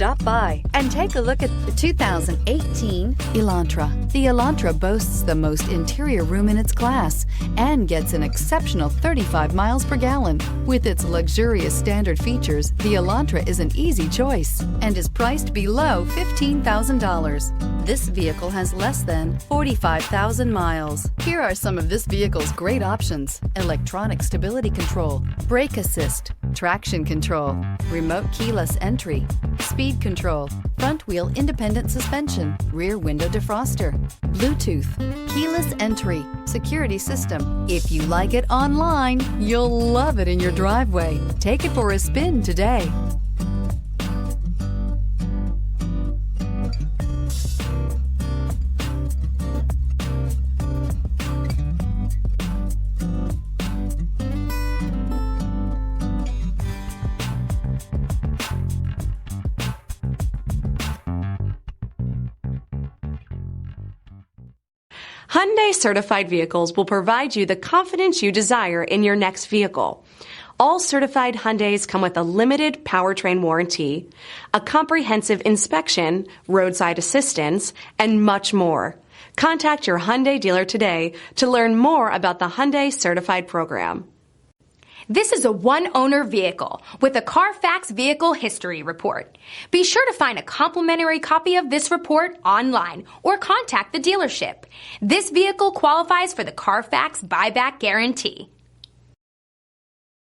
Stop by and take a look at the 2018 Elantra. The Elantra boasts the most interior room in its class and gets an exceptional 35 miles per gallon. With its luxurious standard features, the Elantra is an easy choice and is priced below $15,000. This vehicle has less than 45,000 miles. Here are some of this vehicle's great options: electronic stability control, brake assist, traction control, remote keyless entry, speed control, front wheel independent suspension, rear window defroster, Bluetooth, keyless entry, security system. If you like it online, you'll love it in your driveway. Take it for a spin today. Hyundai certified vehicles will provide you the confidence you desire in your next vehicle. All certified Hyundais come with a limited powertrain warranty, a comprehensive inspection, roadside assistance, and much more. Contact your Hyundai dealer today to learn more about the Hyundai certified program. This is a one-owner vehicle with a CARFAX Vehicle History Report. Be sure to find a complimentary copy of this report online or contact the dealership. This vehicle qualifies for the CARFAX Buyback Guarantee.